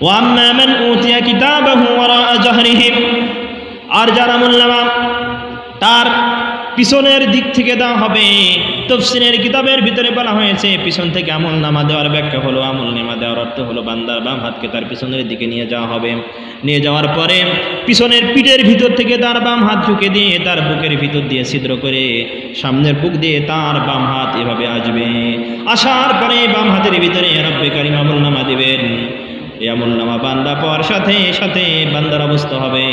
ওয়া আম্মা মান উতিয়া কিতাবাহু ওয়ারাআ যাহরিহি। আর যার আমল নামা তার পিছনের দিক থেকে দেওয়া হবে। তাফসীরের কিতাবের ভিতরে বলা হয়েছে পিছন থেকে আমল নামা দেওয়ার ব্যাখ্যা হলো, আমল নামা দেওয়ার অর্থ হলো বান্দার বাম হাতকে তার পিছনের দিকে নিয়ে যাওয়া হবে। নিয়ে যাওয়ার পরে পিছনের পিঠের ভিতর থেকে তার বাম হাত ঢুকে দিয়ে তার বুকের ভিতর দিয়ে ছিদ্র করে সামনের বুক দিয়ে তার বাম হাত এভাবে আসবে। আসার পরে বাম হাতের ভিতরে রব্বে কারীম আমল নামা দিবেন। এই আমল নামা বান্দা পাওয়ার সাথে সাথে বান্দার অবস্থা হবে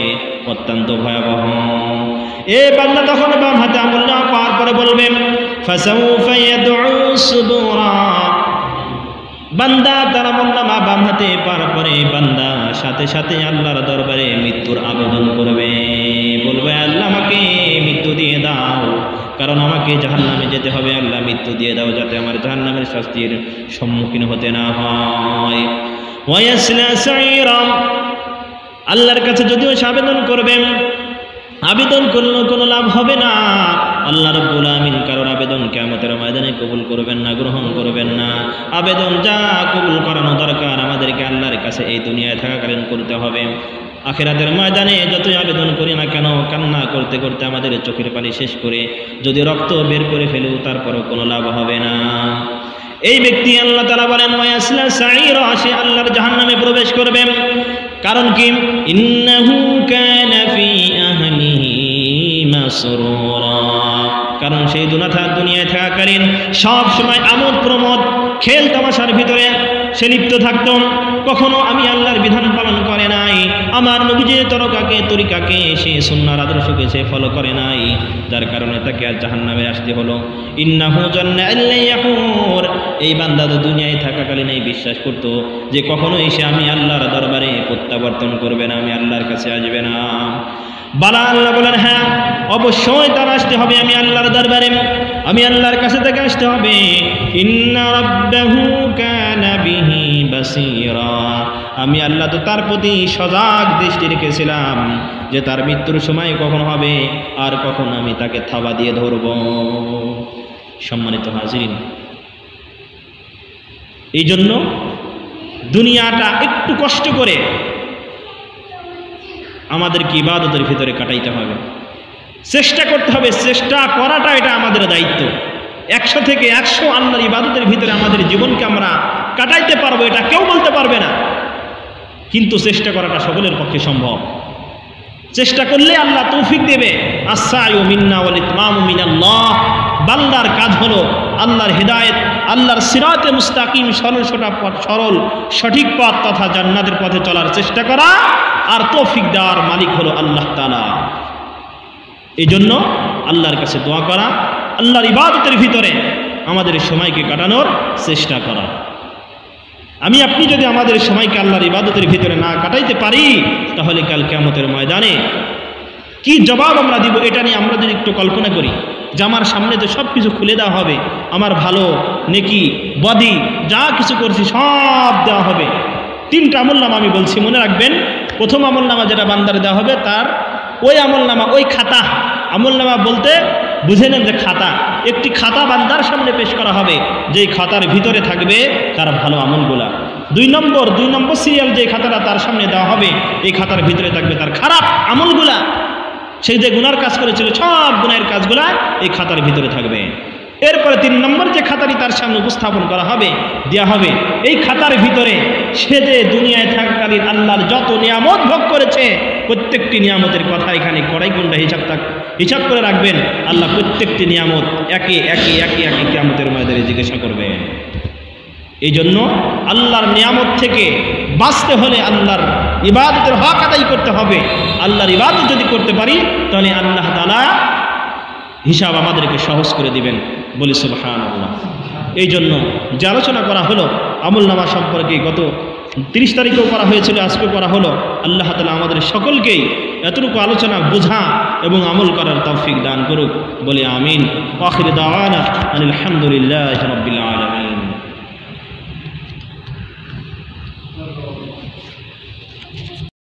অত্যন্ত ভয়াবহ। এ বান্দা তখন বাম হাতে আমল নামা পাওয়ার পরে বলবে ফাসাউফা ইয়াদউ সুবুরা। বান্দা তার আমল নামা বাম হাতে পাওয়ার পরে বান্দা সাথে সাথে আল্লাহর দরবারে মৃত্যুর আবেদন করবে, বলবে আল্লাহ আমাকে মৃত্যু দিয়ে দাও, কারণ আমাকে জাহান্নামে যেতে হবে। আল্লাহ মৃত্যু দিয়ে দাও যাতে আমার জাহান্নামের শাস্তির সম্মুখীন হতে না হয়। ওয়ায়াসলা সাইরা। আল্লাহর কাছে যদিও সে আবেদন করবেন, আবেদন করলেও কোনো লাভ হবে না। আল্লাহ রাব্বুল আমিন কারোর আবেদন কিয়ামতের ময়দানে কবুল করবেন না, গ্রহণ করবেন না। আবেদন যা কবুল করানো দরকার আমাদেরকে আল্লাহর কাছে এই দুনিয়ায় থাকাকালীন করতে হবে। আখিরাতের ময়দানে যতই আবেদন করি না কেন, কান্না করতে করতে আমাদের চোখের পানি শেষ করে যদি রক্ত বের করে ফেলেও তারপরও কোনো লাভ হবে না। এই ব্যক্তি আল্লাহ তাআলা বলেন ওয়ায়াসলা সাইরা, সে আল্লাহর জাহান্নামে প্রবেশ করবে। কারণ কি? ইন্নাহু কানা ফি আহলিহি মাসরুরা। কারণ সেই দুনিয়ায় থাকাকালীন সব সময় আমোদ প্রমোদ খেল তামাশার ভিতরে সে লিপ্ত থাকত। কখনো আমি আল্লাহর বিধান পালন করে নাই, আমার নবীজির তরিকাকে সে সুন্নাহর আদর্শকে সে ফলো করে নাই, যার কারণে তাকে আজ জাহান্নামে আসতে হলো। ইন্নাহু জান্না আল্লা ইয়াকুর। এই বান্দা তো দুনিয়ায় থাকাকালীন এই বিশ্বাস করত যে কখনোই সে আমি আল্লাহর দরবারে প্রত্যাবর্তন করবে না, আমি আল্লাহর কাছে আসবে না। বালা আল্লাহ বলেন হ্যাঁ অবশ্যই তার আসতে হবে আমি আল্লাহর দরবারে, আমি আল্লাহর কাছে থেকে আসতে হবে। ইন্না রাব্বাহু কানা বিহি বাসীরা। আমি আল্লাহ তো তার প্রতি সজাগ দৃষ্টি রেখেছিলাম যে তার মৃত্যুর সময় কখন হবে আর কখন আমি তাকে থাবা দিয়ে ধরব। সম্মানিত হাজিরিন, এই জন্য দুনিয়াটা একটু কষ্ট করে আমাদেরকে ইবাদতের ভিতরে কাটাইতে হবে, চেষ্টা করতে হবে। চেষ্টা করাটা এটা আমাদের দায়িত্ব। 100 থেকে 100 আল্লাহর ইবাদতের ভিতরে আমাদের জীবনকে আমরা কাটাইতে পারবো এটা কেউ বলতে পারবে না, কিন্তু চেষ্টা করাটা সকলের পক্ষে সম্ভব। চেষ্টা করলে আল্লাহ তৌফিক দেবে। আস-সা'য়ু মিন্না ওয়াল ইতমামু মিনাল্লাহ। বান্দার কাজ হলো আল্লাহর হিদায়াত, আল্লাহর সিরাতে মুস্তাকিম সরল সঠিক পথ তথা জান্নাতের পথে চলার চেষ্টা করা, আর তৌফিক দেওয়ার মালিক হলো আল্লাহ তাআলা। এই জন্য আল্লাহর কাছে দোয়া করা, আল্লাহর ইবাদতের ভিতরে আমাদের সময়কে কাটানোর চেষ্টা করা। আমি আপনি যদি আমাদের সময়কে আল্লাহর ইবাদতের ভিতরে না কাটাইতে পারি তাহলে কাল কিয়ামতের ময়দানে কি জবাব আমরা দিব, এটা নিয়ে আমরা যদি একটু কল্পনা করি। যে আমার সামনে তো সব কিছু খুলে দেওয়া হবে, আমার ভালো নেকি বদি যা কিছু করছি সব দেওয়া হবে। 3টা আমলনামা আমি বলছি, মনে রাখবেন। প্রথম আমলনামা যেটা বান্দারে দেওয়া হবে, তার ওই আমলনামা, ওই খাতা, আমলনামা বলতে বুঝে নেন যে খাতা, একটি খাতা বান্দার সামনে পেশ করা হবে, যেই খাতার ভিতরে থাকবে তার ভালো আমলগুলা। 2 নম্বর সিরিয়াল যে খাতাটা তার সামনে দেওয়া হবে, এই খাতার ভিতরে থাকবে তার খারাপ আমলগুলা। সেই যে গুনার কাজ করেছিল সব গুনাহের কাজগুলা এই খাতার ভিতরে থাকবে। এরপরে 3 নম্বর যে খাতাটি তার সামনে উপস্থাপন করা হবে, দেওয়া হবে, এই খাতার ভিতরে সে যে দুনিয়ায় থাকাকালীন আল্লাহর যত নিয়ামত ভোগ করেছে প্রত্যেকটি নিয়ামতের কথা এখানে কড়াই গুন্ডা হিসাব করে রাখবেন। আল্লাহ প্রত্যেকটি নিয়ামত একে একে কিয়ামতের ময়দানে জিজ্ঞাসা করবে। এই জন্য আল্লাহর নিয়ামত থেকে বাঁচতে হলে আল্লাহর ইবাদতের হক আদায় করতে হবে। আল্লাহর ইবাদত যদি করতে পারি তাহলে আল্লাহ তাআলা হিসাব আমাদেরকে সহজ করে দিবেন, বলি সুবহানাল্লাহ। এই জন্য যে আলোচনা করা হলো আমলনামা সম্পর্কে, গত 30 তারিখেও করা হয়েছিল, আজকে করা হলো। আল্লাহ তাআলা আমাদের সকলকেই এতটুকু আলোচনা বোঝা এবং আমল করার তৌফিক দান করুক, বলে আমিন। আখির দাওয়ানা আলহামদুলিল্লাহি রাব্বিল আলামিন।